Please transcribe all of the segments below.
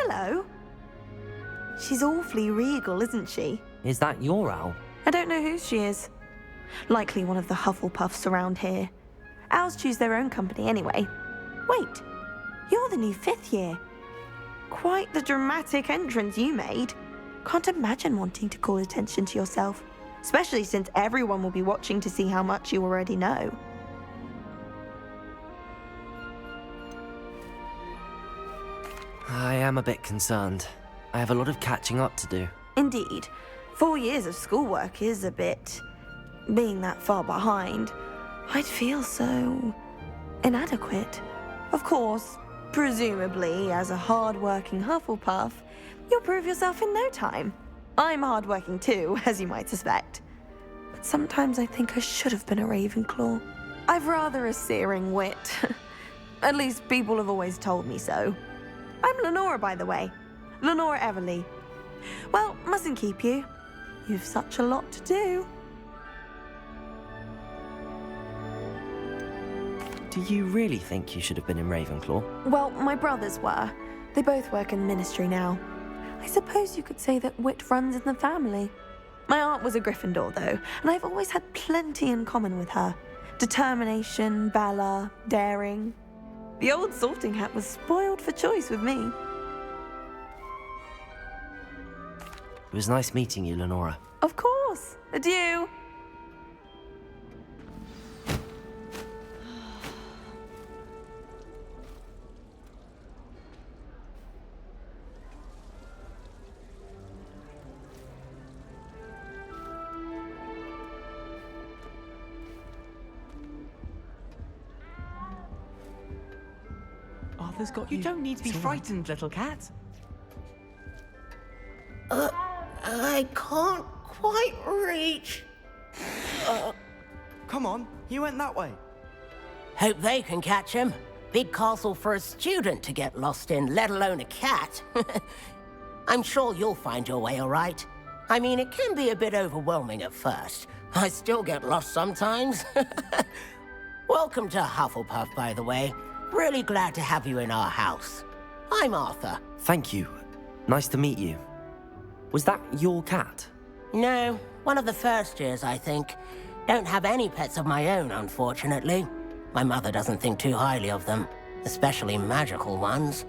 hello. She's awfully regal, isn't she? Is that your owl? I don't know whose she is. Likely one of the Hufflepuffs around here. Owls choose their own company anyway. Wait, you're the new 5th year. Quite the dramatic entrance you made. Can't imagine wanting to call attention to yourself, especially since everyone will be watching to see how much you already know. I am a bit concerned. I have a lot of catching up to do. Indeed. 4 years of schoolwork is a bit... being that far behind. I'd feel so... inadequate. Of course, presumably, as a hard-working Hufflepuff, you'll prove yourself in no time. I'm hard-working too, as you might suspect. But sometimes I think I should have been a Ravenclaw. I've rather a searing wit. At least people have always told me so. I'm Lenora, by the way. Lenora Everly. Well, mustn't keep you. You've such a lot to do. Do you really think you should have been in Ravenclaw? Well, my brothers were. They both work in the ministry now. I suppose you could say that wit runs in the family. My aunt was a Gryffindor, though, and I've always had plenty in common with her. Determination, valor, daring. The old sorting hat was spoiled for choice with me. It was nice meeting you, Lenora. Of course. Adieu. Arthur's got you. You don't need to be frightened, little cat. I can't quite reach. Come on, he went that way. Hope they can catch him. Big castle for a student to get lost in, let alone a cat. I'm sure you'll find your way all right. I mean, it can be a bit overwhelming at first. I still get lost sometimes. Welcome to Hufflepuff, by the way. Really glad to have you in our house. I'm Arthur. Thank you. Nice to meet you. Was that your cat? No, one of the first years, I think. Don't have any pets of my own, unfortunately. My mother doesn't think too highly of them, especially magical ones.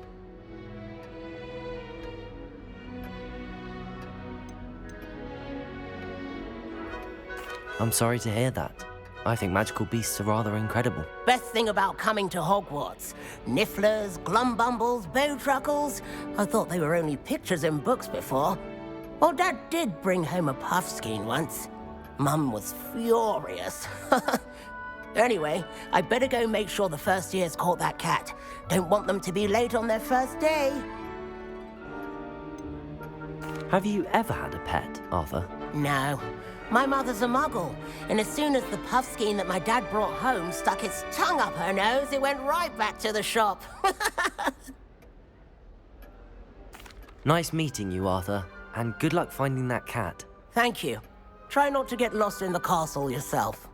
I'm sorry to hear that. I think magical beasts are rather incredible. Best thing about coming to Hogwarts. Nifflers, glumbumbles, bowtruckles. I thought they were only pictures in books before. Well, Dad did bring home a puffskein once. Mum was furious. Anyway, I better go make sure the first years caught that cat. Don't want them to be late on their first day. Have you ever had a pet, Arthur? No. My mother's a muggle, and as soon as the puffskein that my dad brought home stuck its tongue up her nose, it went right back to the shop. Nice meeting you, Arthur, and good luck finding that cat. Thank you. Try not to get lost in the castle yourself.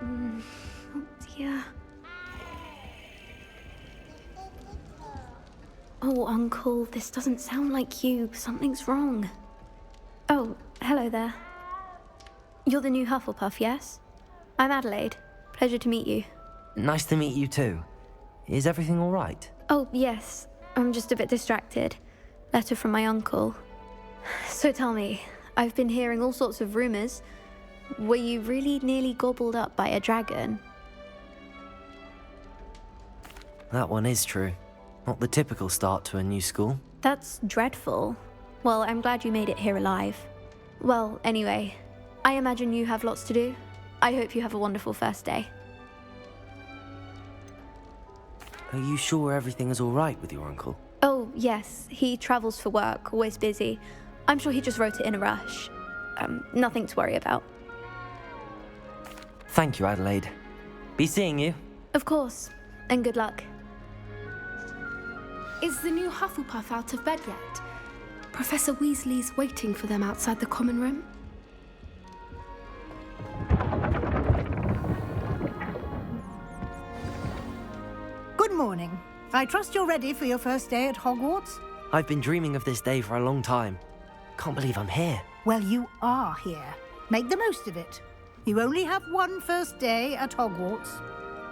Oh dear. Oh, Uncle, this doesn't sound like you. Something's wrong. Oh, hello there. You're the new Hufflepuff, yes? I'm Adelaide. Pleasure to meet you. Nice to meet you too. Is everything all right? Oh, yes. I'm just a bit distracted. Letter from my uncle. So tell me, I've been hearing all sorts of rumors. Were you really nearly gobbled up by a dragon? That one is true. Not the typical start to a new school. That's dreadful. Well, I'm glad you made it here alive. Well, anyway, I imagine you have lots to do. I hope you have a wonderful first day. Are you sure everything is all right with your uncle? Oh, yes. He travels for work, always busy. I'm sure he just wrote it in a rush. Nothing to worry about. Thank you, Adelaide. Be seeing you. Of course. And good luck. Is the new Hufflepuff out of bed yet? Professor Weasley's waiting for them outside the common room. morning. I trust you're ready for your first day at Hogwarts? I've been dreaming of this day for a long time. Can't believe I'm here. Well, you are here. Make the most of it. You only have one first day at Hogwarts.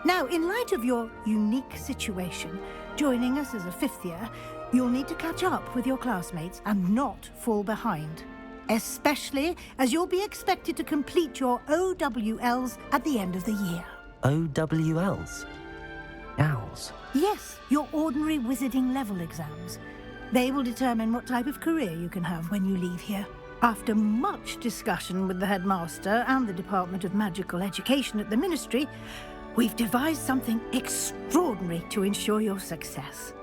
Now, in light of your unique situation, joining us as a fifth year, you'll need to catch up with your classmates and not fall behind. Especially as you'll be expected to complete your OWLs at the end of the year. OWLs? Owls? Yes, your ordinary wizarding level exams. They will determine what type of career you can have when you leave here. After much discussion with the headmaster and the Department of Magical Education at the Ministry, we've devised something extraordinary to ensure your success.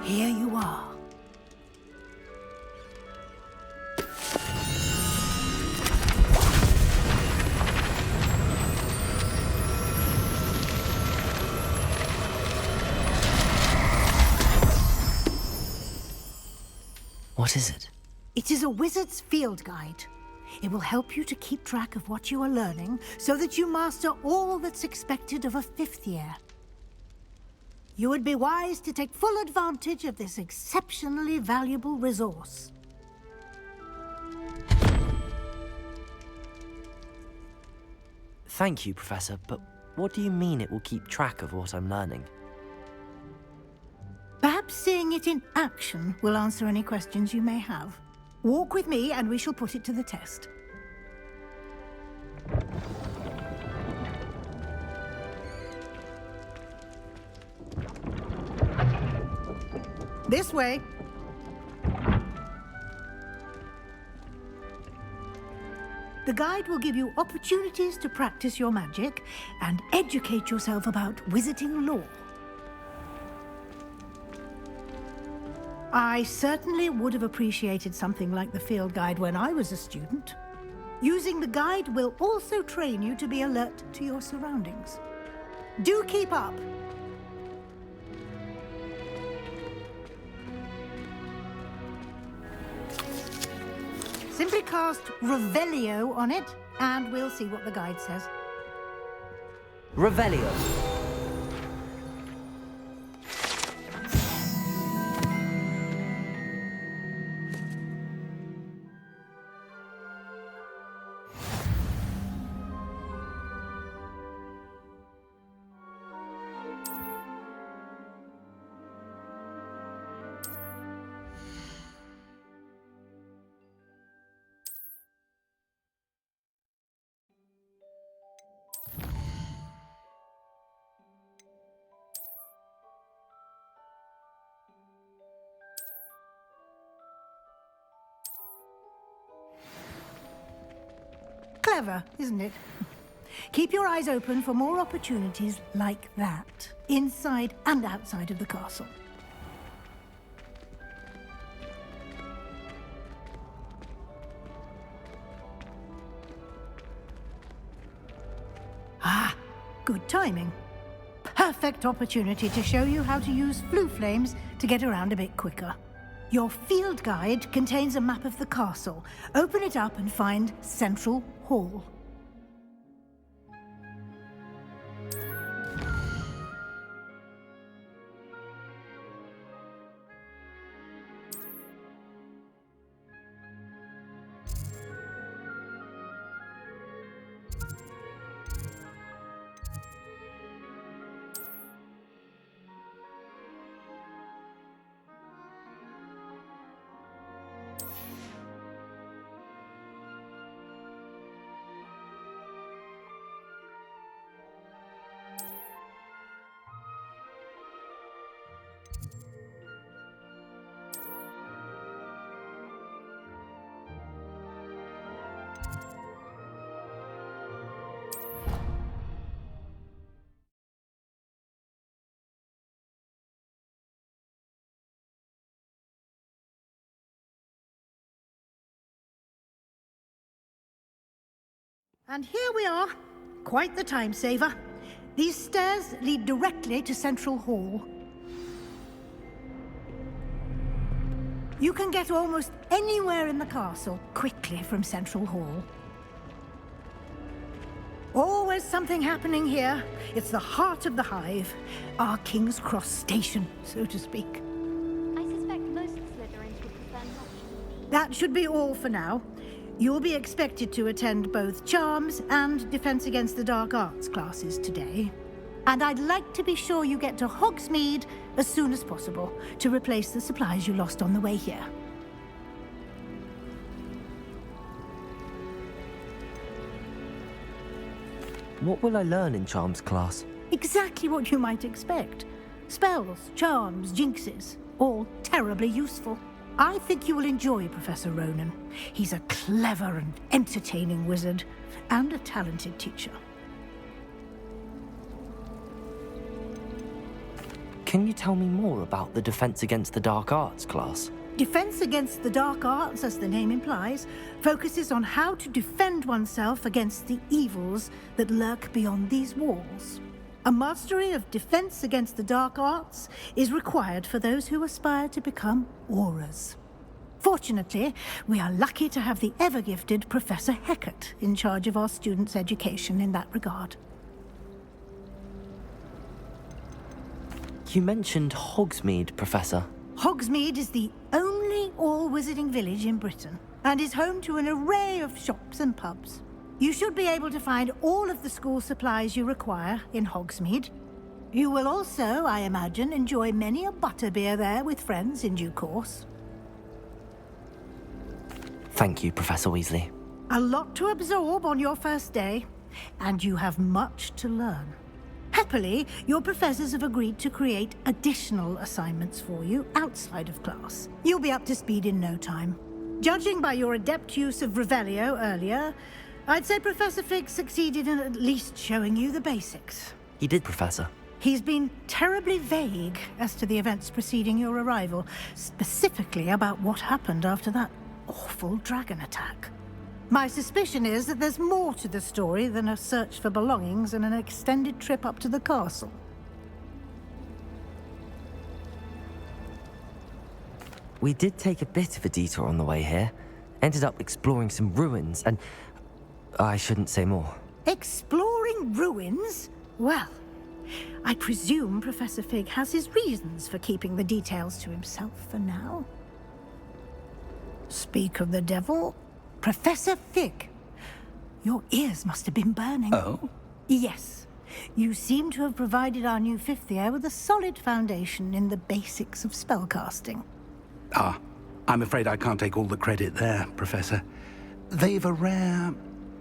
Here you are. What is it? It is a wizard's field guide. It will help you to keep track of what you are learning so that you master all that's expected of a fifth year. You would be wise to take full advantage of this exceptionally valuable resource. Thank you, Professor, but what do you mean it will keep track of what I'm learning? Perhaps seeing it in action will answer any questions you may have. Walk with me and we shall put it to the test. This way. The guide will give you opportunities to practice your magic and educate yourself about wizarding lore. I certainly would have appreciated something like the field guide when I was a student. Using the guide will also train you to be alert to your surroundings. Do keep up! Simply cast Revelio on it, and we'll see what the guide says. Revelio. Clever, isn't it? Keep your eyes open for more opportunities like that, inside and outside of the castle. Ah, good timing. Perfect opportunity to show you how to use flue flames to get around a bit quicker. Your field guide contains a map of the castle. Open it up and find Central Hall. And here we are. Quite the time saver. These stairs lead directly to Central Hall. You can get almost anywhere in the castle quickly from Central Hall. Always something happening here. It's the heart of the hive. Our King's Cross station, so to speak. I suspect most Slytherins would prefer not. That should be all for now. You'll be expected to attend both Charms and Defense Against the Dark Arts classes today. And I'd like to be sure you get to Hogsmeade as soon as possible to replace the supplies you lost on the way here. What will I learn in Charms class? Exactly what you might expect. Spells, charms, jinxes, all terribly useful. I think you will enjoy Professor Ronan. He's a clever and entertaining wizard, and a talented teacher. Can you tell me more about the Defense Against the Dark Arts class? Defense Against the Dark Arts, as the name implies, focuses on how to defend oneself against the evils that lurk beyond these walls. A mastery of Defense Against the Dark Arts is required for those who aspire to become Aurors. Fortunately, we are lucky to have the ever-gifted Professor Hecat in charge of our students' education in that regard. You mentioned Hogsmeade, Professor. Hogsmeade is the only all-wizarding village in Britain, and is home to an array of shops and pubs. You should be able to find all of the school supplies you require in Hogsmeade. You will also, I imagine, enjoy many a butterbeer there with friends in due course. Thank you, Professor Weasley. A lot to absorb on your first day, and you have much to learn. Happily, your professors have agreed to create additional assignments for you outside of class. You'll be up to speed in no time. Judging by your adept use of Revelio earlier, I'd say Professor Fig succeeded in at least showing you the basics. He did, Professor. He's been terribly vague as to the events preceding your arrival, specifically about what happened after that awful dragon attack. My suspicion is that there's more to the story than a search for belongings and an extended trip up to the castle. We did take a bit of a detour on the way here. Ended up exploring some ruins and... I shouldn't say more. Exploring ruins? Well, I presume Professor Fig has his reasons for keeping the details to himself for now. Speak of the devil, Professor Fig, your ears must have been burning. Oh? Yes. You seem to have provided our new fifth year with a solid foundation in the basics of spellcasting. Ah, I'm afraid I can't take all the credit there, Professor. They've a rare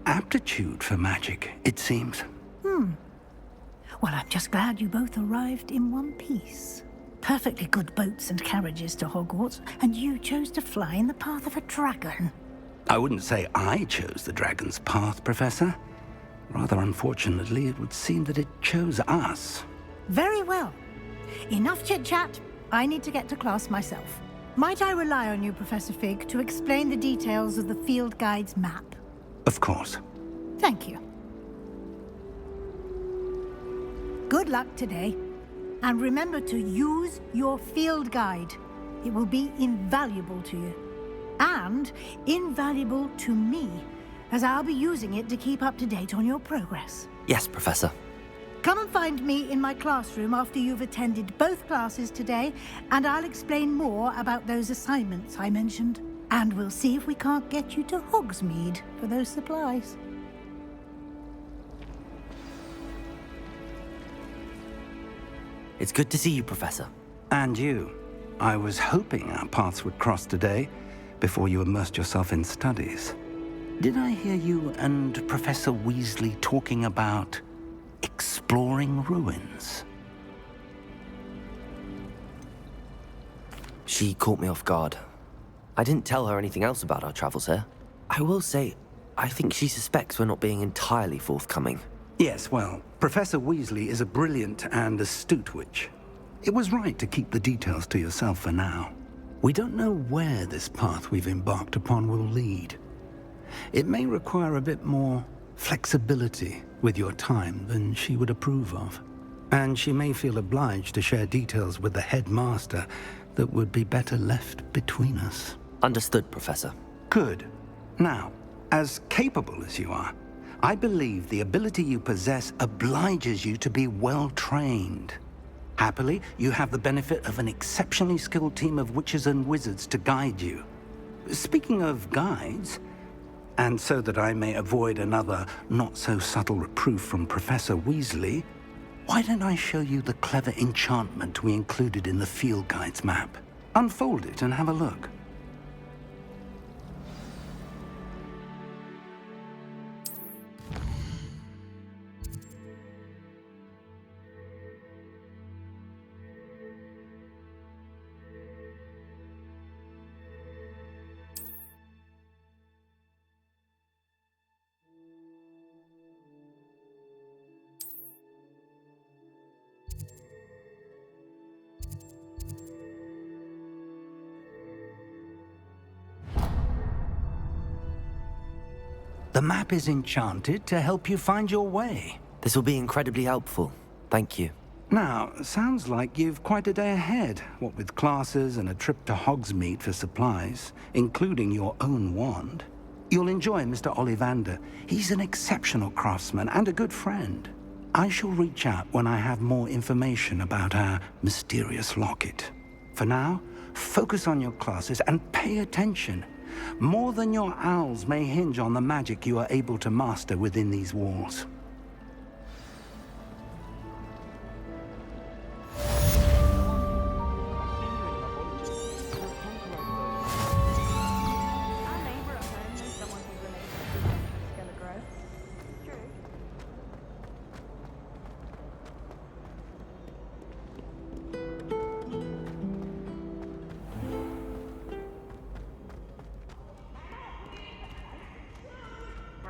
aptitude for magic, it seems. Well, I'm just glad you both arrived in one piece. Perfectly good boats and carriages to Hogwarts, and you chose to fly in the path of a dragon. I wouldn't say I chose the dragon's path, Professor. Rather unfortunately, it would seem that it chose us. Very well. Enough chit-chat. I need to get to class myself. Might I rely on you, Professor Fig, to explain the details of the field guide's map? Of course. Thank you. Good luck today. And remember to use your field guide. It will be invaluable to you. And invaluable to me, as I'll be using it to keep up to date on your progress. Yes, Professor. Come and find me in my classroom after you've attended both classes today, and I'll explain more about those assignments I mentioned. And we'll see if we can't get you to Hogsmeade for those supplies. It's good to see you, Professor. And you. I was hoping our paths would cross today, before you immersed yourself in studies. Did I hear you and Professor Weasley talking about exploring ruins? She caught me off guard. I didn't tell her anything else about our travels here. I will say, I think she suspects we're not being entirely forthcoming. Yes, well, Professor Weasley is a brilliant and astute witch. It was right to keep the details to yourself for now. We don't know where this path we've embarked upon will lead. It may require a bit more flexibility with your time than she would approve of. And she may feel obliged to share details with the headmaster that would be better left between us. Understood, Professor. Good. Now, as capable as you are, I believe the ability you possess obliges you to be well-trained. Happily, you have the benefit of an exceptionally skilled team of witches and wizards to guide you. Speaking of guides, and so that I may avoid another not-so-subtle reproof from Professor Weasley, why don't I show you the clever enchantment we included in the field guide's map? Unfold it and have a look. The map is enchanted to help you find your way. This will be incredibly helpful. Thank you. Now, sounds like you've quite a day ahead, what with classes and a trip to Hogsmeade for supplies, including your own wand. You'll enjoy Mr. Ollivander. He's an exceptional craftsman and a good friend. I shall reach out when I have more information about our mysterious locket. For now, focus on your classes and pay attention. More than your owls may hinge on the magic you are able to master within these walls.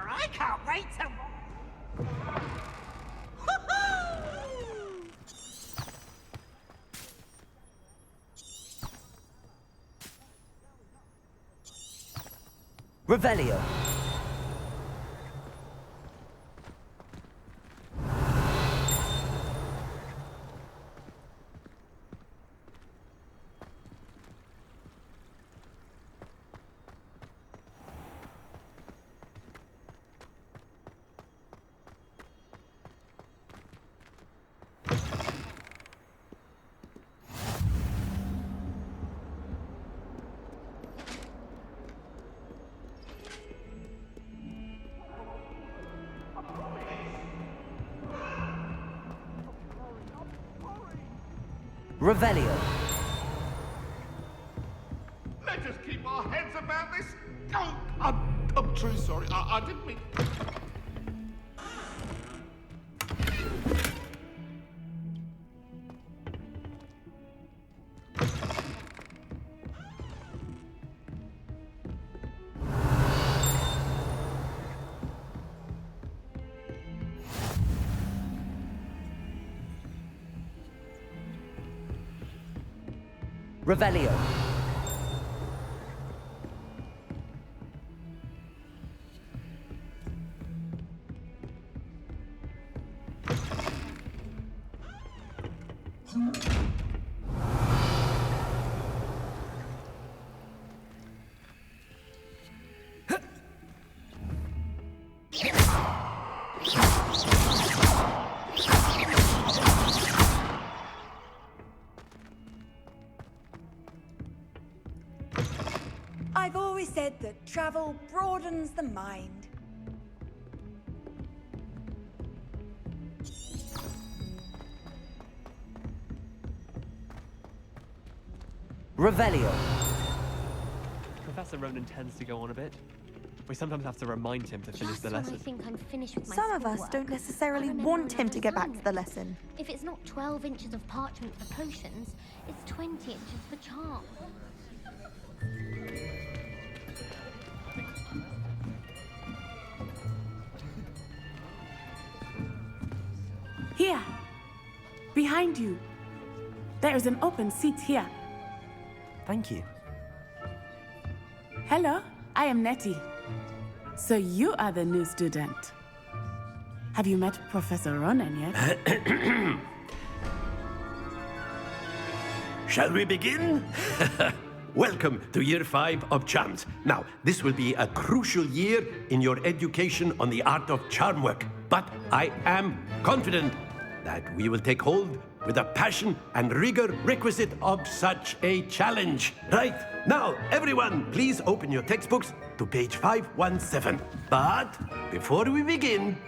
I can't wait to... Revelio. Revelio. Let us keep our heads about this. Oh, I'm truly sorry. I didn't mean... Revelio. I've always said that travel broadens the mind. Revelio. Professor Ronan tends to go on a bit. We sometimes have to remind him to finish the lesson. I think I'm finished with my Some of us schoolwork, don't necessarily I remember want when I him was to get back to younger. the lesson. If it's not 12 inches of parchment for potions, it's 20 inches for charms. Here, behind you. There is an open seat here. Thank you. Hello, I am Nettie. So you are the new student. Have you met Professor Ronan yet? Shall we begin? welcome to Year 5 of Charms. Now, this will be a crucial year in your education on the art of charm work, but I am confident that we will take hold with the passion and rigor requisite of such a challenge. Right, now, everyone, please open your textbooks to page 517. But before we begin,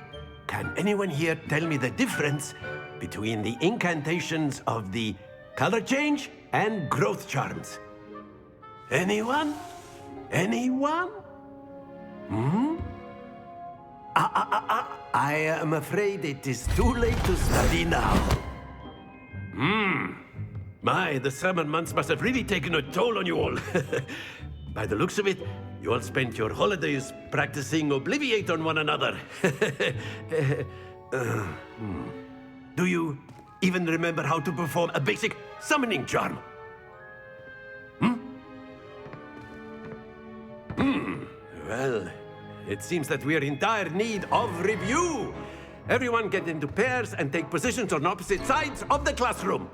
can anyone here tell me the difference between the incantations of the color change and growth charms? Anyone? Anyone? I am afraid it is too late to study now. My, the summer months must have really taken a toll on you all. By the looks of it, you all spent your holidays practicing Obliviate on one another. Do you even remember how to perform a basic summoning charm? Well, it seems that we are in dire need of review. Everyone get into pairs and take positions on opposite sides of the classroom.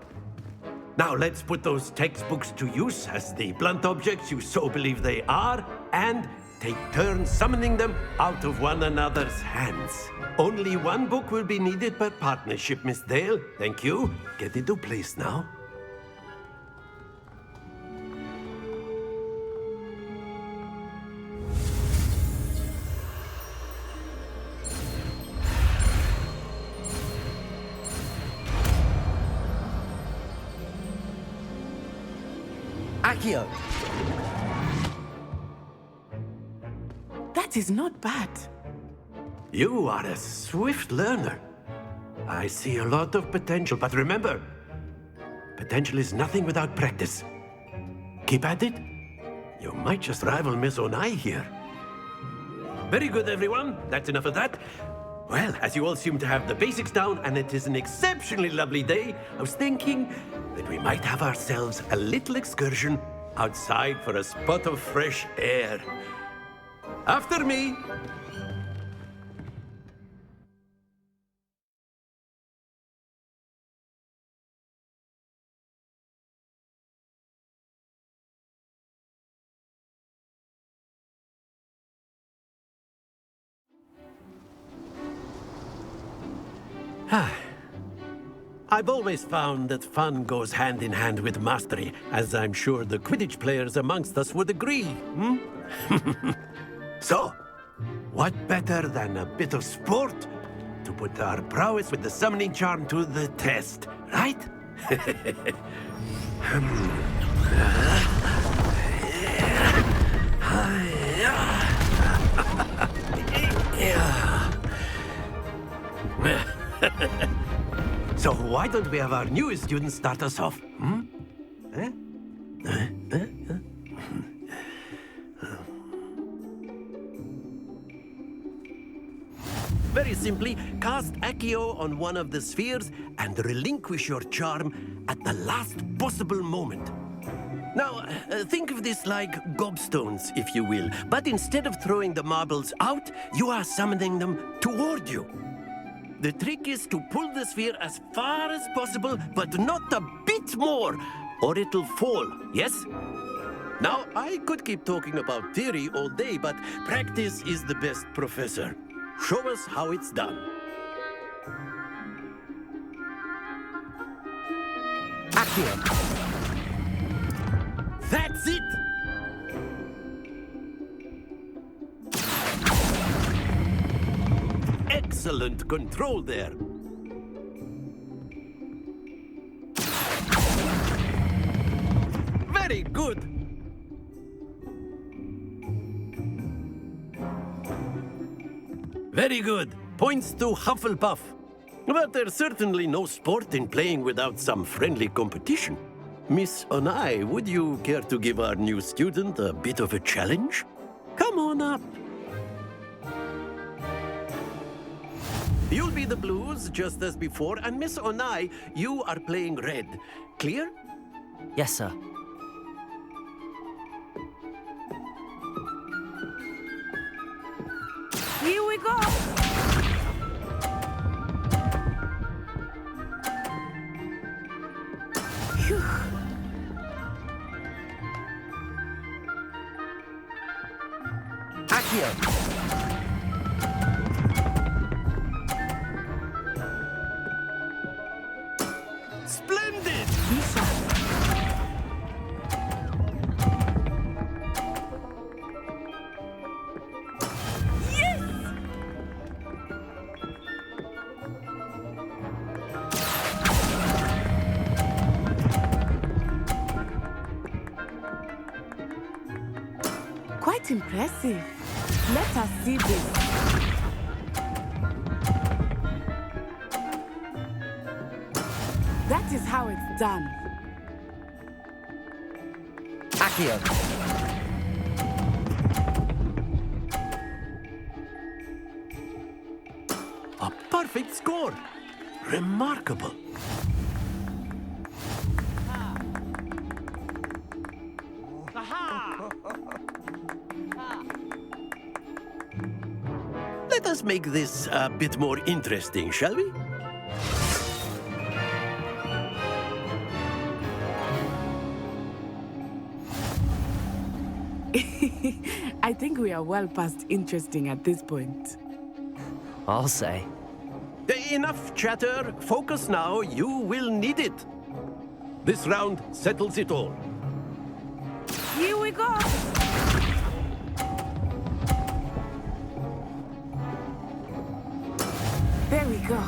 Now let's put those textbooks to use as the blunt objects you so believe they are, and take turns summoning them out of one another's hands. Only one book will be needed per partnership, Miss Dale. Thank you. Get into place now. Accio! That is not bad. You are a swift learner. I see a lot of potential, but remember, potential is nothing without practice. Keep at it. You might just rival Miss Onai here. Very good, everyone. That's enough of that. Well, as you all seem to have the basics down, and it is an exceptionally lovely day, I was thinking that we might have ourselves a little excursion outside for a spot of fresh air. After me. I've always found that fun goes hand in hand with mastery, as I'm sure the Quidditch players amongst us would agree. So, what better than a bit of sport to put our prowess with the summoning charm to the test, right? So why don't we have our newest student start us off? Very simply, cast Accio on one of the spheres and relinquish your charm at the last possible moment. Now, think of this like gobstones, if you will, but instead of throwing the marbles out, you are summoning them toward you. The trick is to pull the sphere as far as possible, but not a bit more, or it'll fall, yes? Now, I could keep talking about theory all day, but practice is the best professor. Show us how it's done. Accio. That's it! Excellent control there. Very good. Very good. Points to Hufflepuff. But there's certainly no sport in playing without some friendly competition. Miss Onai, would you care to give our new student a bit of a challenge? Come on up. You'll be the blues, just as before, and Miss Onai, you are playing red. Clear? Yes, sir. Here we go! Accio! Splendid! Quite impressive. Let us see this. That is how it's done. Accio! A perfect score! Remarkable! Let us make this a bit more interesting, shall we? I think we are well past interesting at this point. I'll say. Enough chatter. Focus now. You will need it. This round settles it all. Here we go! There we go.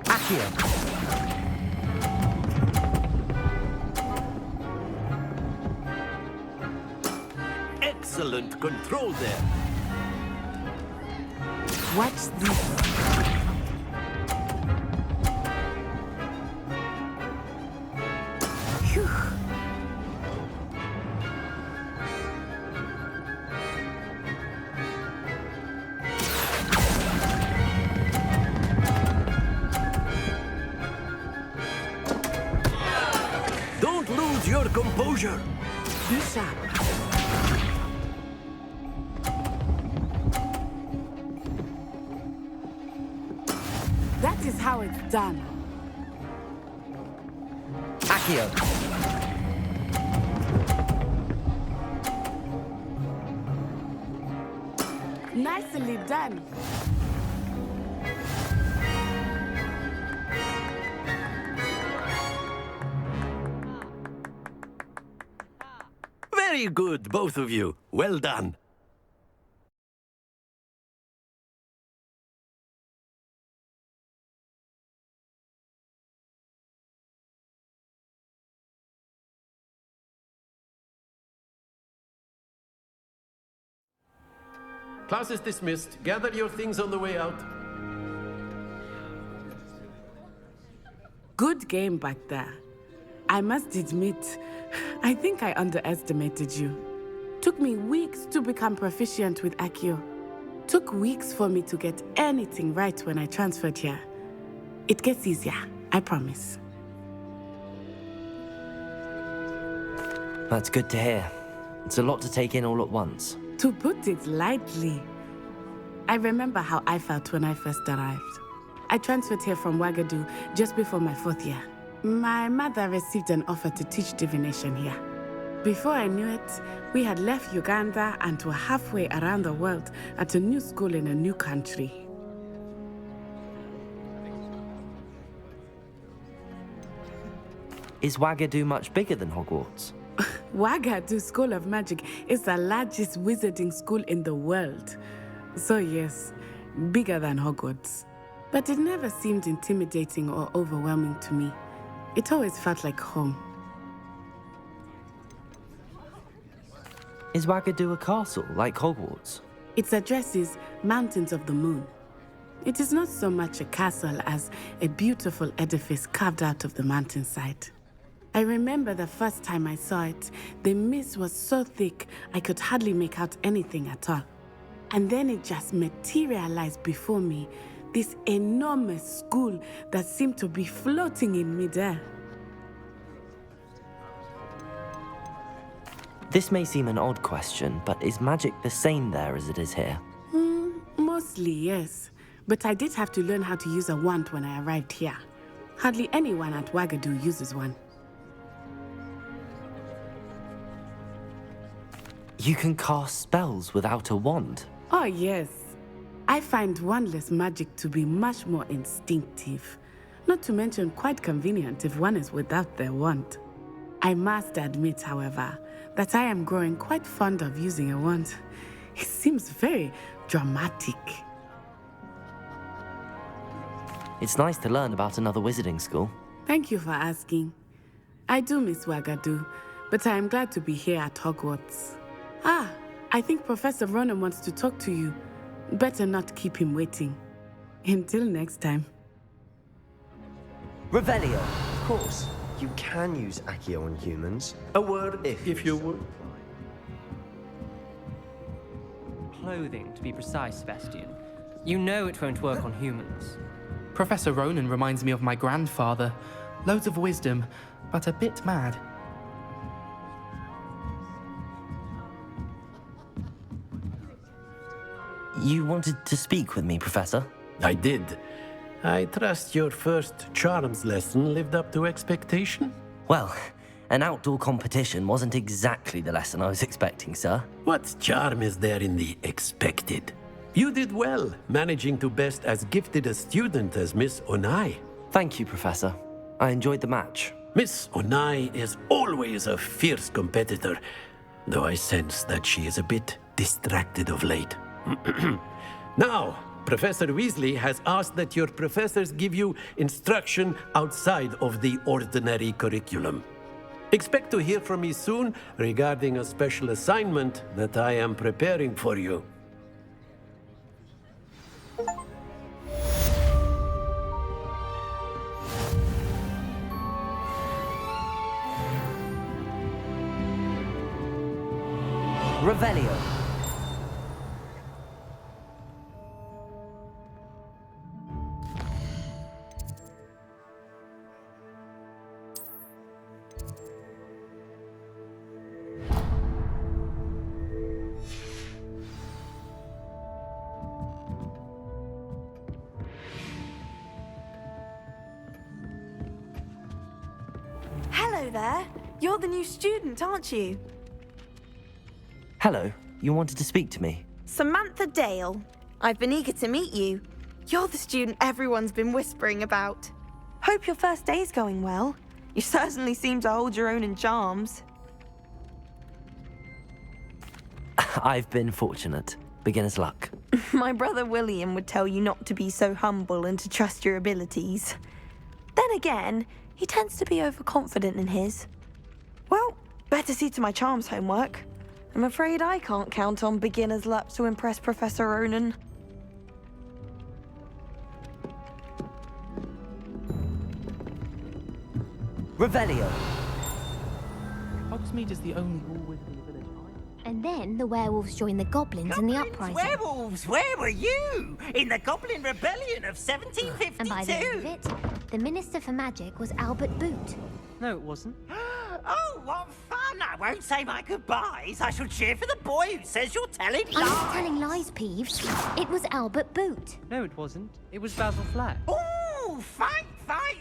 Accio! Excellent control there. Watch this. Phew. Don't lose your composure. Be sharp. That is how it's done. Accio! Nicely done. Very good, both of you. Well done. Class is dismissed. Gather your things on the way out. Good game back there. I must admit, I think I underestimated you. Took me weeks to become proficient with Accio. Took weeks for me to get anything right when I transferred here. It gets easier, I promise. That's good to hear. It's a lot to take in all at once. To put it lightly, I remember how I felt when I first arrived. I transferred here from Wagadu just before my 4th year. My mother received an offer to teach divination here. Before I knew it, we had left Uganda and were halfway around the world at a new school in a new country. Is Wagadu much bigger than Hogwarts? Wagadu School of Magic is the largest wizarding school in the world. So yes, bigger than Hogwarts. But it never seemed intimidating or overwhelming to me. It always felt like home. Is Wagadu a castle, like Hogwarts? Its address is Mountains of the Moon. It is not so much a castle as a beautiful edifice carved out of the mountainside. I remember the first time I saw it, the mist was so thick I could hardly make out anything at all. And then it just materialized before me, this enormous school that seemed to be floating in midair. This may seem an odd question, but is magic the same there as it is here? Mostly, yes. But I did have to learn how to use a wand when I arrived here. Hardly anyone at Wagadu uses one. You can cast spells without a wand. Oh, yes. I find wandless magic to be much more instinctive. Not to mention quite convenient if one is without their wand. I must admit, however, that I am growing quite fond of using a wand. It seems very dramatic. It's nice to learn about another wizarding school. Thank you for asking. I do miss Wagadu, but I am glad to be here at Hogwarts. Ah, I think Professor Ronan wants to talk to you. Better not keep him waiting. Until next time. Revelio. Of course. You can use Accio on humans. A word, if you would. Clothing, to be precise, Sebastian. You know it won't work on humans. Professor Ronan reminds me of my grandfather. Loads of wisdom, but a bit mad. You wanted to speak with me, Professor? I did. I trust your first charms lesson lived up to expectation? Well, an outdoor competition wasn't exactly the lesson I was expecting, sir. What charm is there in the expected? You did well, managing to best as gifted a student as Miss Onai. Thank you, Professor. I enjoyed the match. Miss Onai is always a fierce competitor, though I sense that she is a bit distracted of late. Now, Professor Weasley has asked that your professors give you instruction outside of the ordinary curriculum. Expect to hear from me soon regarding a special assignment that I am preparing for you. Revelio. Hello there. You're the new student, aren't you? Hello. You wanted to speak to me? Samantha Dale. I've been eager to meet you. You're the student everyone's been whispering about. Hope your first day's going well. You certainly seem to hold your own in charms. I've been fortunate. Beginner's luck. My brother William would tell you not to be so humble and to trust your abilities. Then again, he tends to be overconfident in his. Well, better see to my charms homework. I'm afraid I can't count on beginner's luck to impress Professor Ronan. Revelio. Hogsmeade is the only all-wizarding village. And then the werewolves joined the goblins in the uprising. Werewolves, where were you? In the Goblin Rebellion of 1752. And by the end of it, the Minister for Magic was Albert Boot. No, it wasn't. Oh, what fun! I won't say my goodbyes. I shall cheer for the boy who says you're telling lies. I'm not telling lies, Peeves. It was Albert Boot. No, it wasn't. It was Basil Flack. Ooh, fight!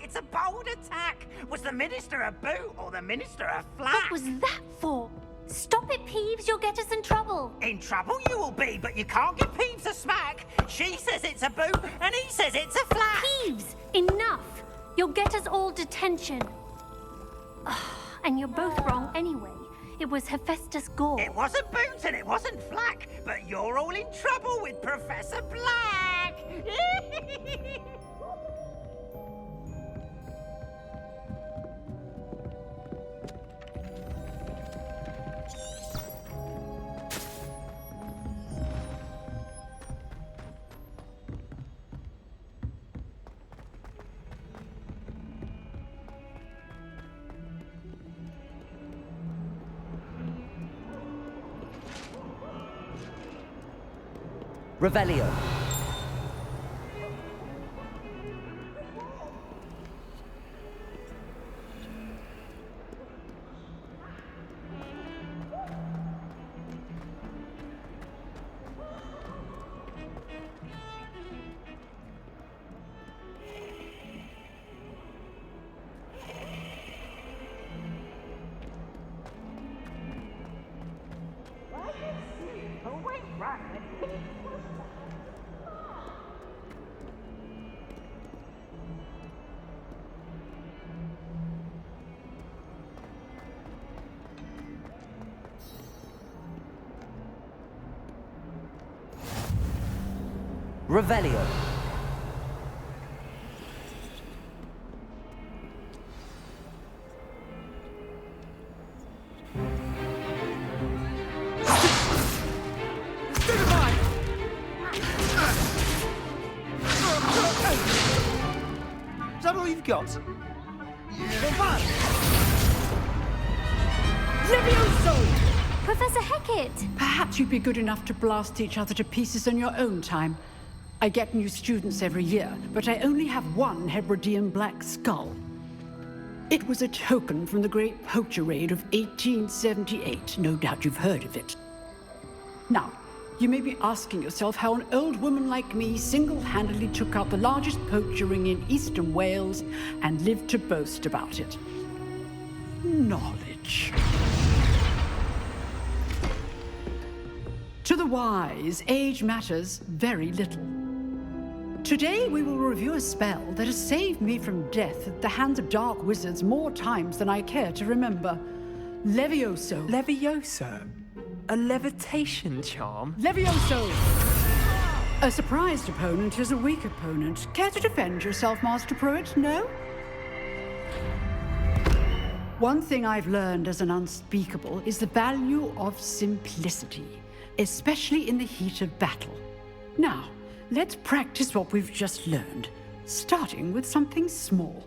It's a bold attack. Was the Minister a boot or the Minister a flack? What was that for? Stop it, Peeves. You'll get us in trouble. In trouble you will be, but you can't give Peeves a smack. She says it's a boot, and he says it's a flack. Peeves, enough. You'll get us all detention. And you're both wrong anyway. It was Hephaestus Gore. It wasn't boot and it wasn't flack, but you're all in trouble with Professor Black. Revelio. Revelio. Is that all you've got? Levioso! Professor Hecat! Perhaps you'd be good enough to blast each other to pieces on your own time. I get new students every year, but I only have one Hebridean black skull. It was a token from the Great Poacher Raid of 1878. No doubt you've heard of it. Now, you may be asking yourself how an old woman like me single-handedly took out the largest poacher ring in eastern Wales and lived to boast about it. Knowledge. To the wise, age matters very little. Today we will review a spell that has saved me from death at the hands of dark wizards more times than I care to remember. Levioso. Levioso? A levitation charm? Levioso! A surprised opponent is a weak opponent. Care to defend yourself, Master Pruitt? No? One thing I've learned as an unspeakable is the value of simplicity, especially in the heat of battle. Now, let's practice what we've just learned, starting with something small.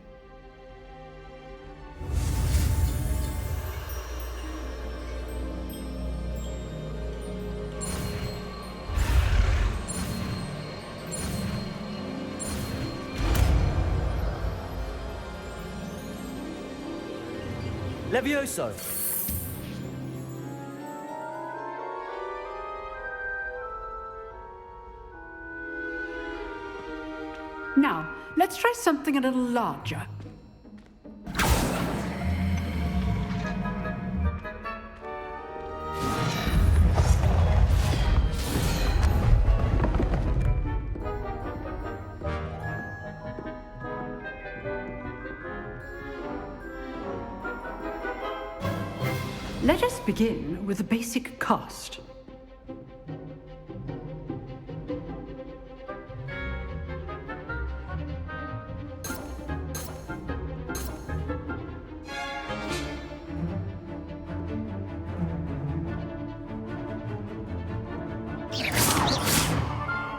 Levioso! Now, let's try something a little larger. Let us begin with a basic cast.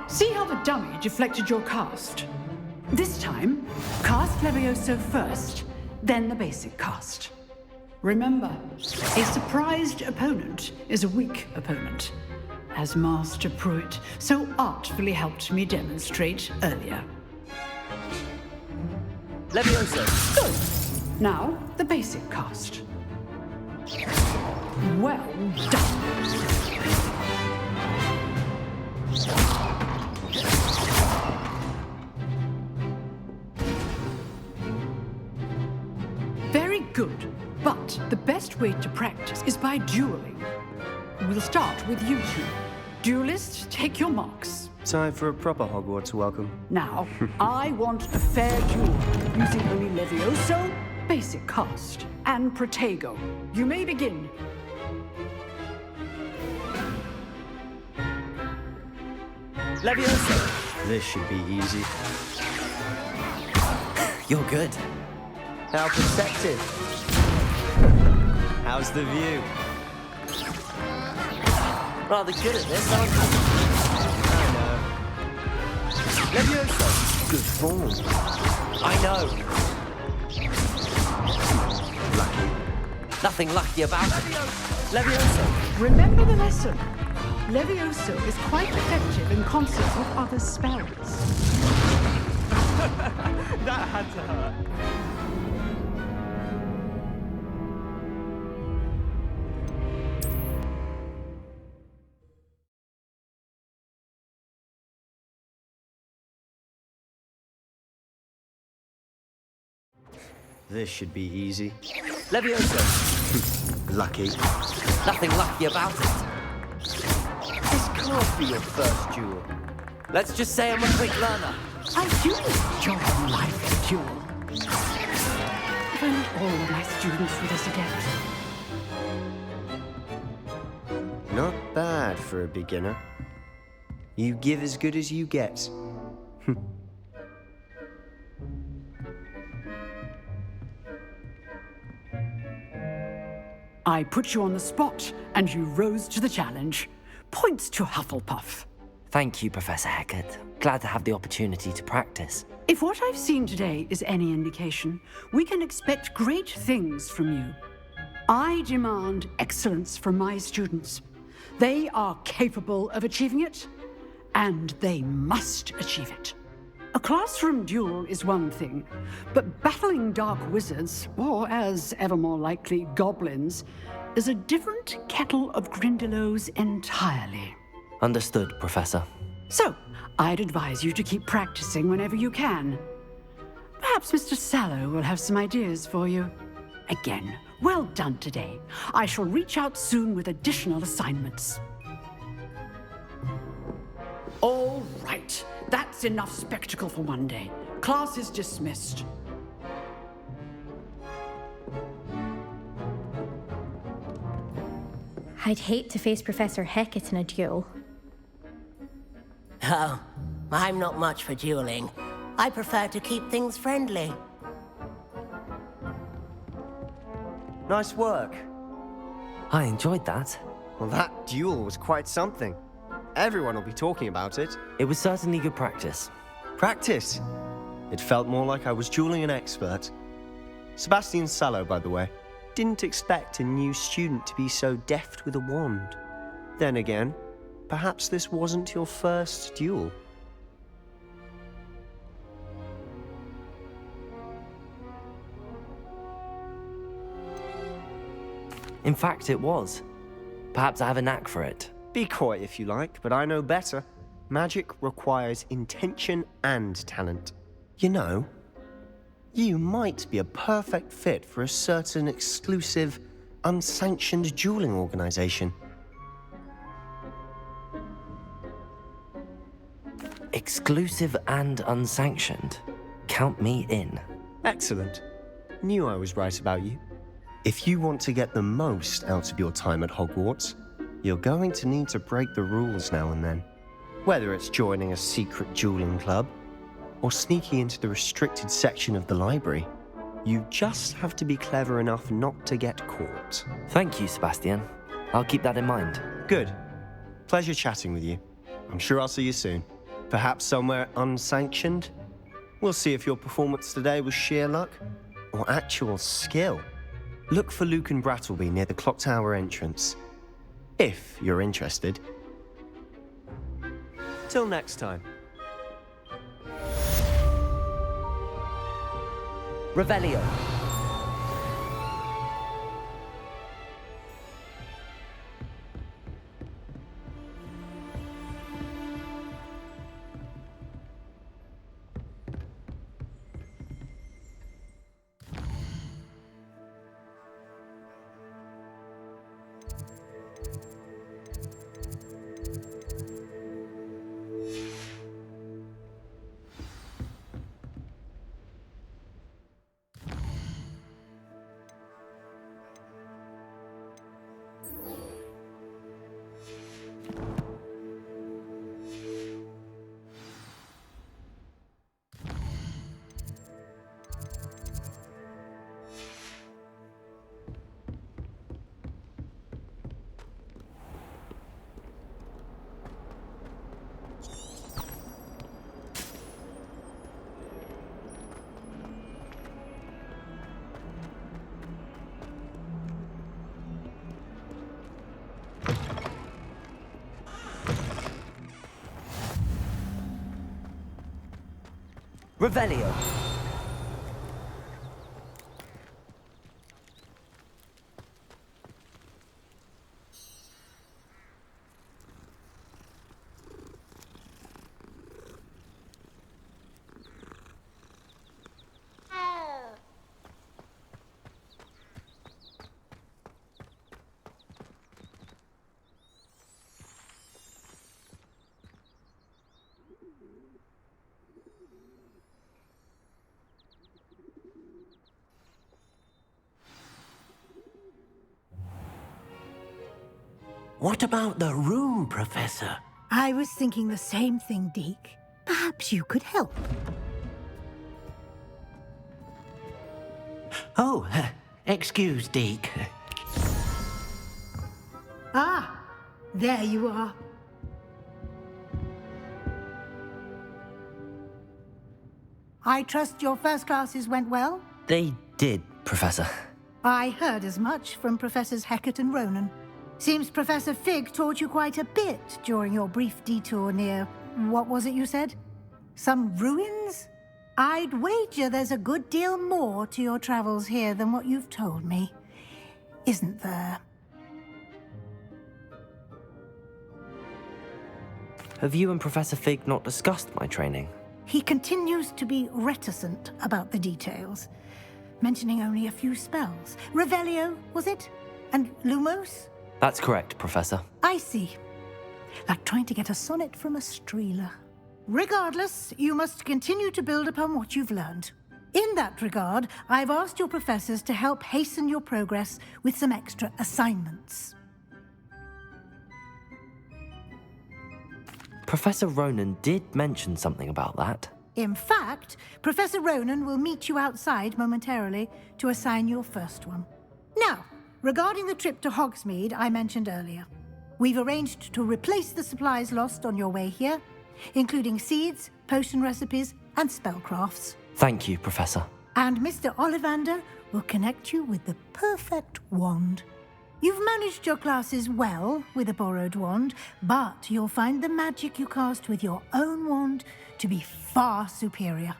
See how the dummy deflected your cast? This time, cast Levioso first, then the basic cast. Remember, a surprised opponent is a weak opponent, as Master Pruitt so artfully helped me demonstrate earlier. Levioso! Good! Now, the basic cast. Well done! Very good. But the best way to practice is by dueling. We'll start with you two. Duelists, take your marks. Time for a proper Hogwarts welcome. Now, I want a fair duel, using only Levioso, basic cast, and Protego. You may begin. Levioso! This should be easy. You're good. How perceptive. How's the view? Rather good at this, aren't you? I know. Levioso! Good form. I know. Lucky. Nothing lucky about it. Levioso! Remember the lesson. Levioso is quite effective in concert with other spells. That had to hurt. This should be easy. Levioso! Lucky. Nothing lucky about it. This can't be your first duel. Let's just say I'm a quick learner. I do enjoy life duel. If only all my students were this again. Not bad for a beginner. You give as good as you get. I put you on the spot, and you rose to the challenge. Points to Hufflepuff. Thank you, Professor Hecat. Glad to have the opportunity to practice. If what I've seen today is any indication, we can expect great things from you. I demand excellence from my students. They are capable of achieving it, and they must achieve it. A classroom duel is one thing, but battling dark wizards, or as ever more likely, goblins, is a different kettle of Grindylows entirely. Understood, Professor. So, I'd advise you to keep practicing whenever you can. Perhaps Mr. Sallow will have some ideas for you. Again, well done today. I shall reach out soon with additional assignments. All right. That's enough spectacle for one day. Class is dismissed. I'd hate to face Professor Hecat in a duel. Oh, I'm not much for dueling. I prefer to keep things friendly. Nice work. I enjoyed that. Well, that duel was quite something. Everyone will be talking about it. It was certainly good practice. Practice? It felt more like I was dueling an expert. Sebastian Sallow, by the way. Didn't expect a new student to be so deft with a wand. Then again, perhaps this wasn't your first duel. In fact, it was. Perhaps I have a knack for it. Be coy if you like, but I know better. Magic requires intention and talent. You know, you might be a perfect fit for a certain exclusive, unsanctioned dueling organization. Exclusive and unsanctioned. Count me in. Excellent. Knew I was right about you. If you want to get the most out of your time at Hogwarts, you're going to need to break the rules now and then. Whether it's joining a secret dueling club, or sneaking into the restricted section of the library, you just have to be clever enough not to get caught. Thank you, Sebastian. I'll keep that in mind. Good. Pleasure chatting with you. I'm sure I'll see you soon. Perhaps somewhere unsanctioned? We'll see if your performance today was sheer luck, or actual skill. Look for Luke and Brattleby near the clock tower entrance. If you're interested. Till next time. Revelio. Revelio. What about the room, Professor? I was thinking the same thing, Deke. Perhaps you could help. Oh, excuse, Deke. Ah, there you are. I trust your first classes went well? They did, Professor. I heard as much from Professors Hecat and Ronan. Seems Professor Fig taught you quite a bit during your brief detour near... what was it you said? Some ruins? I'd wager there's a good deal more to your travels here than what you've told me. Isn't there? Have you and Professor Fig not discussed my training? He continues to be reticent about the details, mentioning only a few spells. Revelio, was it? And Lumos? That's correct, Professor. I see. Like trying to get a sonnet from a streeler. Regardless, you must continue to build upon what you've learned. In that regard, I've asked your professors to help hasten your progress with some extra assignments. Professor Ronan did mention something about that. In fact, Professor Ronan will meet you outside momentarily to assign your first one. Now, regarding the trip to Hogsmeade I mentioned earlier, we've arranged to replace the supplies lost on your way here, including seeds, potion recipes, and spellcrafts. Thank you, Professor. And Mr. Ollivander will connect you with the perfect wand. You've managed your classes well with a borrowed wand, but you'll find the magic you cast with your own wand to be far superior.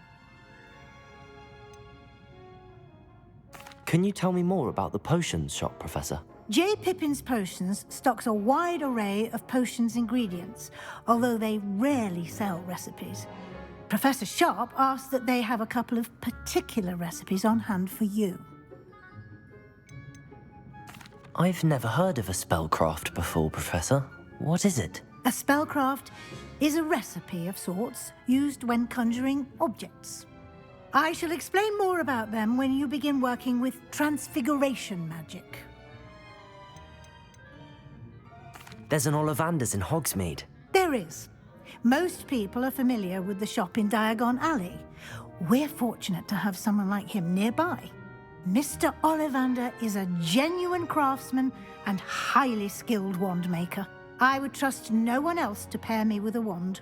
Can you tell me more about the potions shop, Professor? J. Pippin's Potions stocks a wide array of potions ingredients, although they rarely sell recipes. Professor Sharp asked that they have a couple of particular recipes on hand for you. I've never heard of a spellcraft before, Professor. What is it? A spellcraft is a recipe of sorts used when conjuring objects. I shall explain more about them when you begin working with transfiguration magic. There's an Ollivander's in Hogsmeade. There is. Most people are familiar with the shop in Diagon Alley. We're fortunate to have someone like him nearby. Mr. Ollivander is a genuine craftsman and highly skilled wand maker. I would trust no one else to pair me with a wand.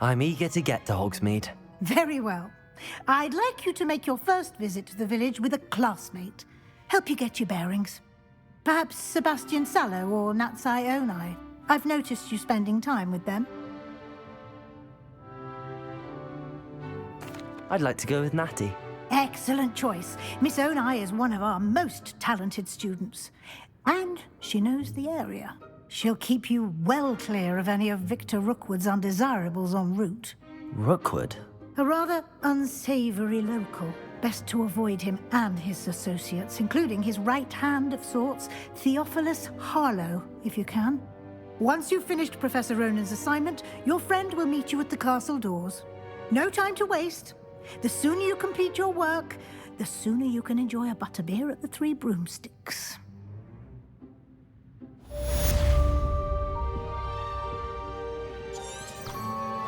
I'm eager to get to Hogsmeade. Very well. I'd like you to make your first visit to the village with a classmate. Help you get your bearings. Perhaps Sebastian Sallow or Natsai Onai. I've noticed you spending time with them. I'd like to go with Natty. Excellent choice. Miss Onai is one of our most talented students. And she knows the area. She'll keep you well clear of any of Victor Rookwood's undesirables en route. Rookwood? A rather unsavory local. Best to avoid him and his associates, including his right hand of sorts, Theophilus Harlow, if you can. Once you've finished Professor Ronan's assignment, your friend will meet you at the castle doors. No time to waste. The sooner you complete your work, the sooner you can enjoy a butterbeer at the Three Broomsticks.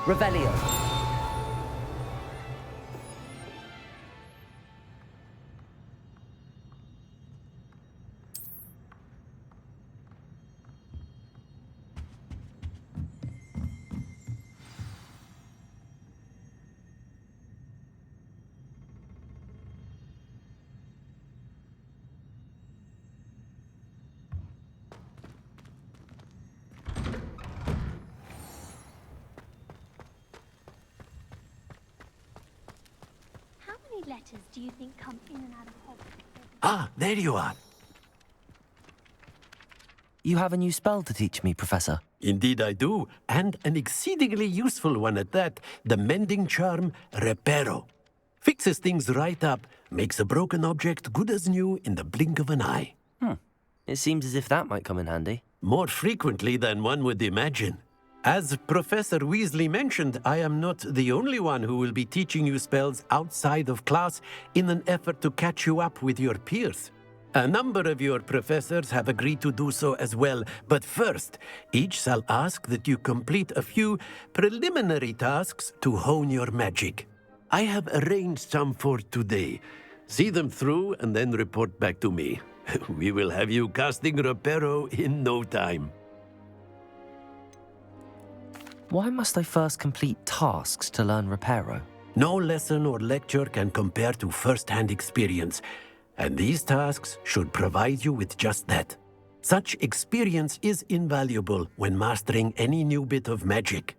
Revelio. How many letters do you think come in and out of Hogwarts? Ah, there you are. You have a new spell to teach me, Professor. Indeed I do, and an exceedingly useful one at that. The mending charm, Reparo. Fixes things right up, makes a broken object good as new in the blink of an eye. It seems as if that might come in handy. More frequently than one would imagine. As Professor Weasley mentioned, I am not the only one who will be teaching you spells outside of class in an effort to catch you up with your peers. A number of your professors have agreed to do so as well, but first, each shall ask that you complete a few preliminary tasks to hone your magic. I have arranged some for today. See them through and then report back to me. We will have you casting Reparo in no time. Why must I first complete tasks to learn Reparo? No lesson or lecture can compare to first-hand experience, and these tasks should provide you with just that. Such experience is invaluable when mastering any new bit of magic.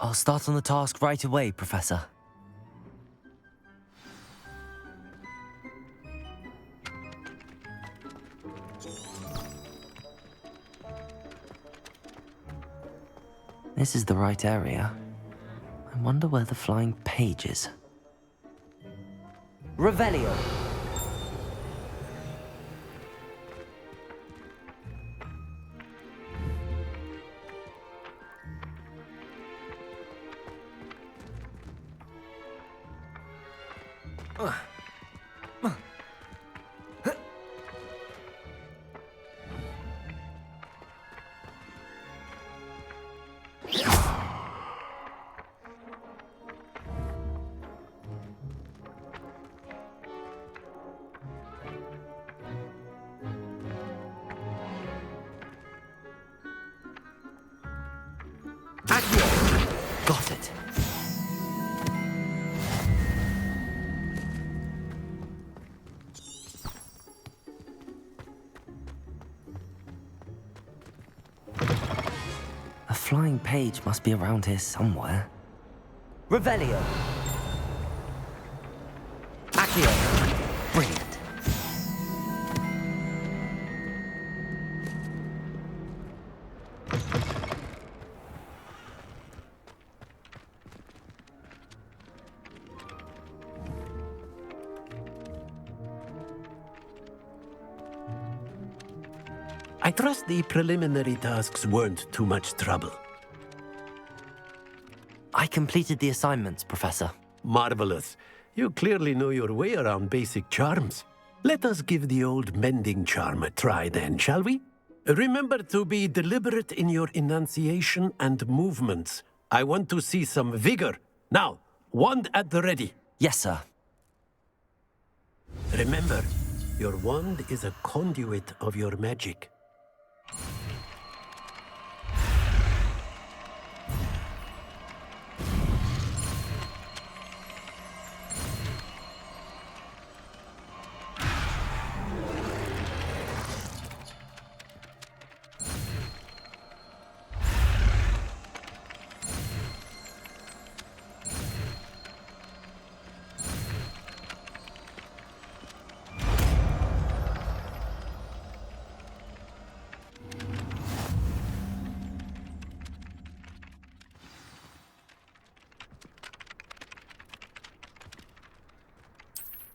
I'll start on the task right away, Professor. This is the right area. I wonder where the flying page is. Revelio! Got it. A flying page must be around here somewhere. Revelio. Accio. Brilliant. I trust the preliminary tasks weren't too much trouble. I completed the assignments, Professor. Marvelous. You clearly know your way around basic charms. Let us give the old mending charm a try then, shall we? Remember to be deliberate in your enunciation and movements. I want to see some vigor. Now, wand at the ready. Yes, sir. Remember, your wand is a conduit of your magic.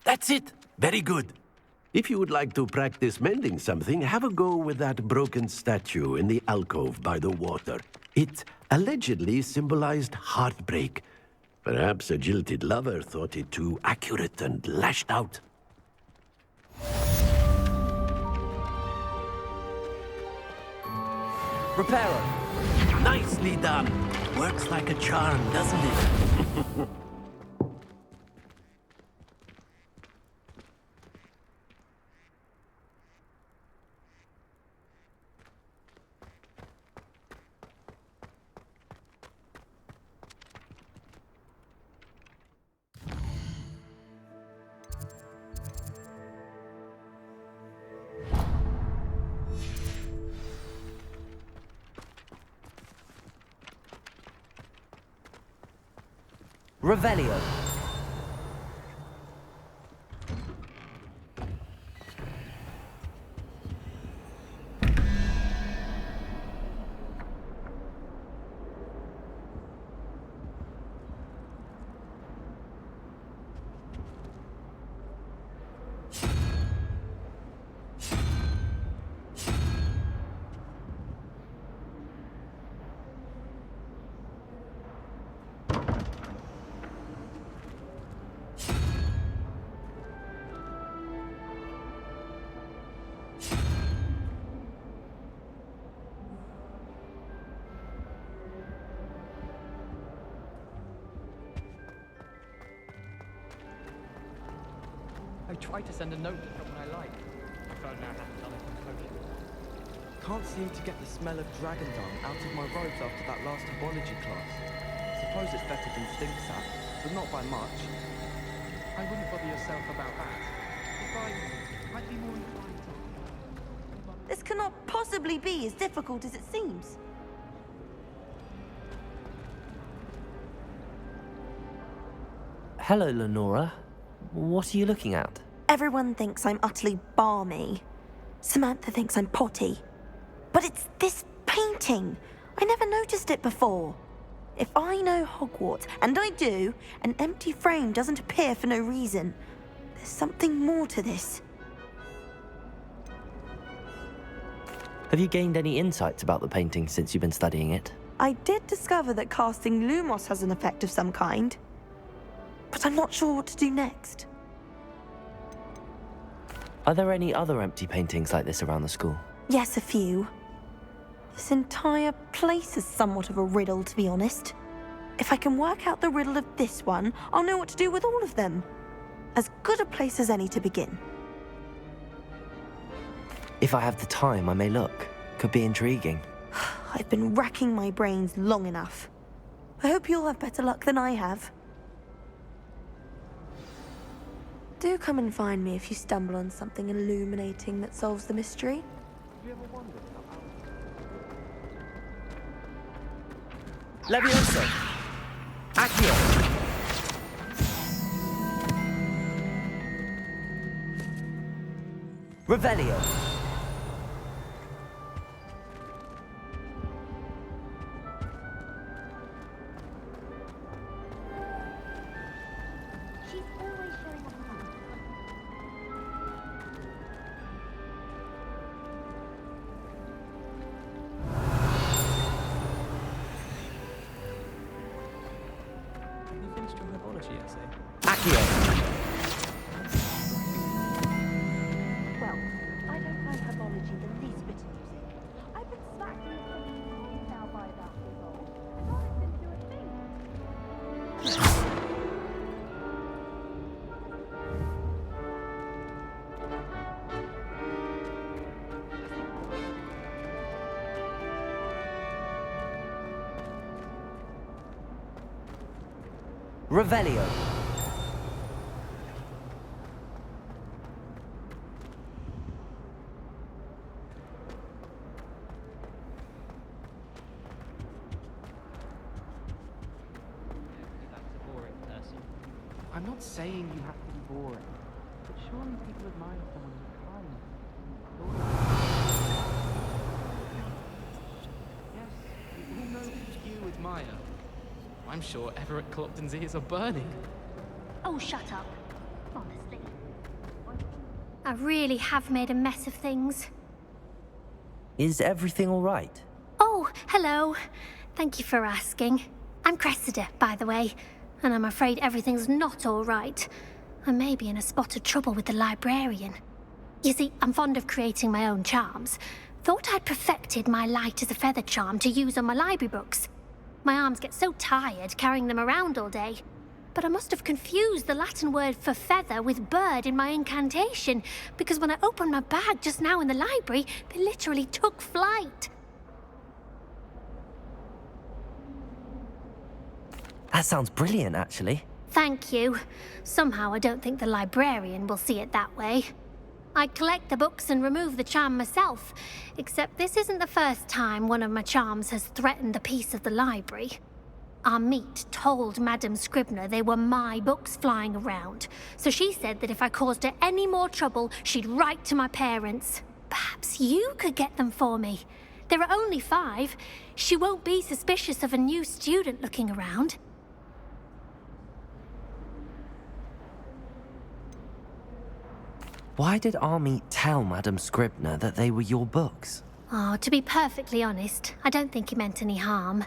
That's it. Very good. If you would like to practice mending something, have a go with that broken statue in the alcove by the water. It allegedly symbolized heartbreak. Perhaps a jilted lover thought it too accurate and lashed out. Reparo. Nicely done. Works like a charm, doesn't it? Revelio. I tried to send a note to someone I like. I found out how to tell it potion. Can't seem to get the smell of dragon dung out of my robes after that last herbology class. Suppose it's better than stink sap, but not by much. I wouldn't bother yourself about that. I'd be more inclined to... This cannot possibly be as difficult as it seems. Hello, Lenora. What are you looking at? Everyone thinks I'm utterly balmy. Samantha thinks I'm potty. But it's this painting. I never noticed it before. If I know Hogwarts, and I do, an empty frame doesn't appear for no reason. There's something more to this. Have you gained any insights about the painting since you've been studying it? I did discover that casting Lumos has an effect of some kind. But I'm not sure what to do next. Are there any other empty paintings like this around the school? Yes, a few. This entire place is somewhat of a riddle, to be honest. If I can work out the riddle of this one, I'll know what to do with all of them. As good a place as any to begin. If I have the time, I may look. Could be intriguing. I've been racking my brains long enough. I hope you'll have better luck than I have. Do come and find me if you stumble on something illuminating that solves the mystery. Levioso! Accio! Revelio! Well, I don't find herbology the least bit amusing. I've been smacked in the face now by about years old. I can't even do a thing. Revelio! I'm not saying you have to be boring, but surely people admire someone who's kind. Yes, we all know who you admire. I'm sure Everett Clopton's ears are burning. Oh, shut up. Honestly. I really have made a mess of things. Is everything all right? Oh, hello. Thank you for asking. I'm Cressida, by the way, and I'm afraid everything's not all right. I may be in a spot of trouble with the librarian. You see, I'm fond of creating my own charms. Thought I'd perfected my light as a feather charm to use on my library books. My arms get so tired carrying them around all day. But I must have confused the Latin word for feather with bird in my incantation, because when I opened my bag just now in the library, they literally took flight. That sounds brilliant, actually. Thank you. Somehow I don't think the librarian will see it that way. I collect the books and remove the charm myself, except this isn't the first time one of my charms has threatened the peace of the library. Our meet told Madame Scribner they were my books flying around, so she said that if I caused her any more trouble, she'd write to my parents. Perhaps you could get them for me. There are only 5. She won't be suspicious of a new student looking around. Why did Army tell Madame Scribner that they were your books? Oh, to be perfectly honest, I don't think he meant any harm.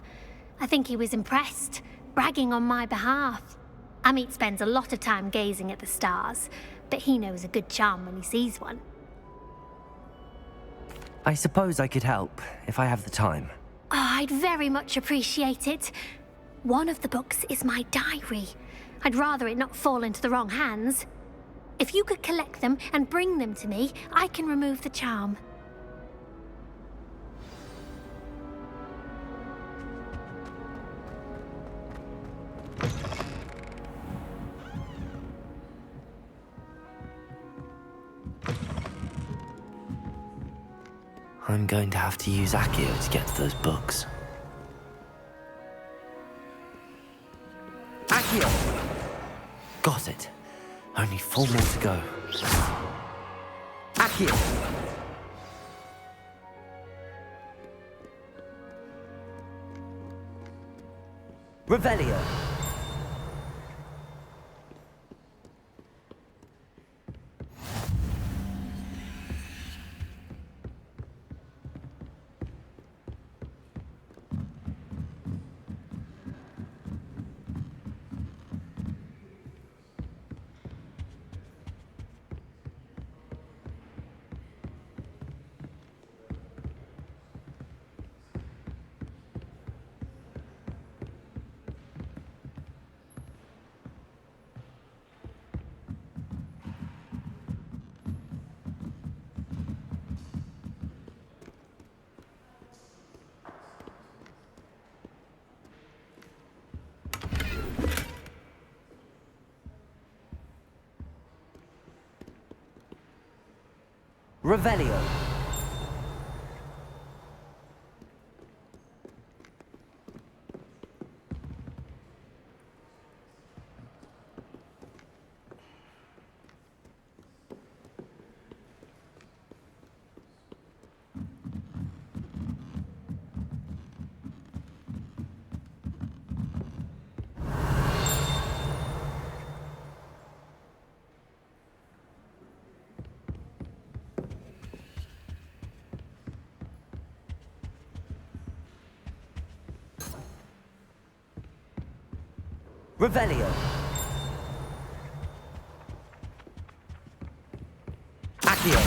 I think he was impressed, bragging on my behalf. Amit spends a lot of time gazing at the stars, but he knows a good charm when he sees one. I suppose I could help, if I have the time. Oh, I'd very much appreciate it. One of the books is my diary. I'd rather it not fall into the wrong hands. If you could collect them and bring them to me, I can remove the charm. I'm going to have to use Accio to get to those books. Accio! Got it. Only 4 more to go. Accio! Revelio! Revelio. Revelio. Accio.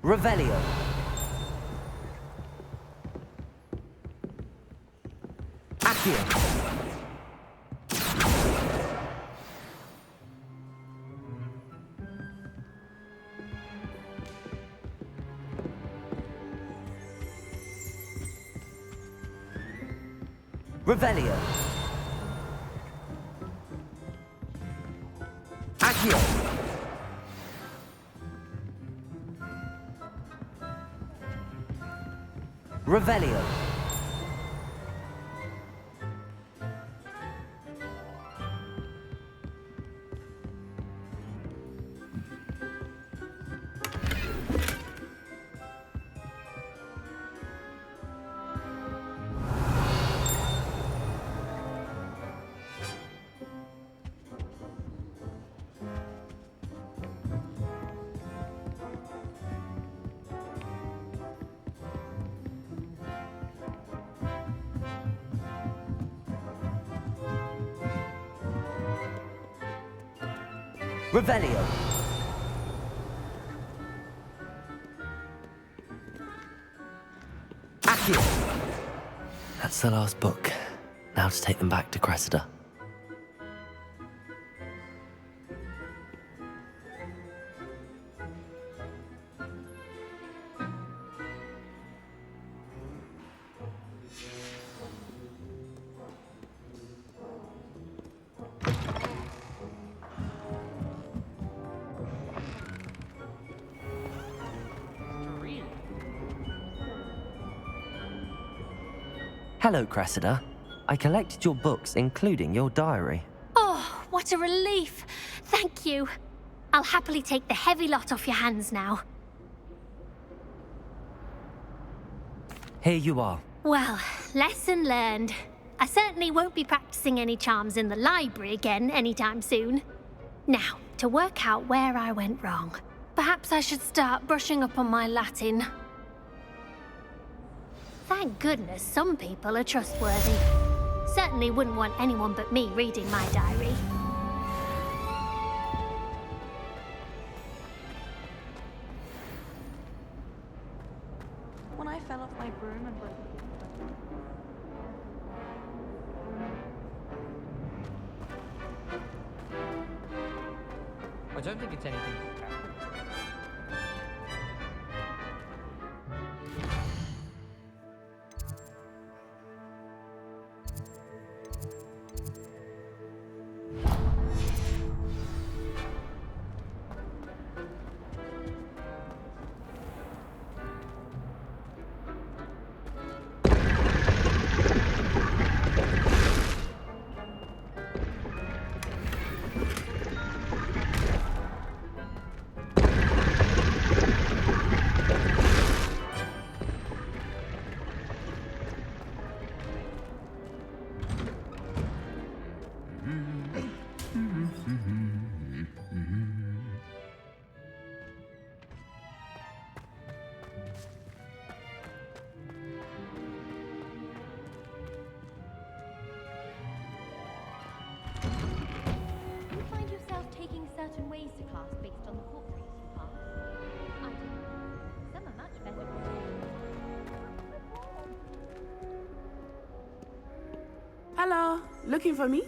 Revelio. Accio. Revelio. Accio. Revelio. Revelio. Accio. That's the last book. Now to take them back to Cressida. Hello, Cressida. I collected your books, including your diary. Oh, what a relief. Thank you. I'll happily take the heavy lot off your hands now. Here you are. Well, lesson learned. I certainly won't be practicing any charms in the library again anytime soon. Now, to work out where I went wrong. Perhaps I should start brushing up on my Latin. Thank goodness some people are trustworthy. Certainly wouldn't want anyone but me reading my diary. I don't think it's anything. Certain ways to class based on the book reads you pass. I do. Some are much better. Hello, looking for me?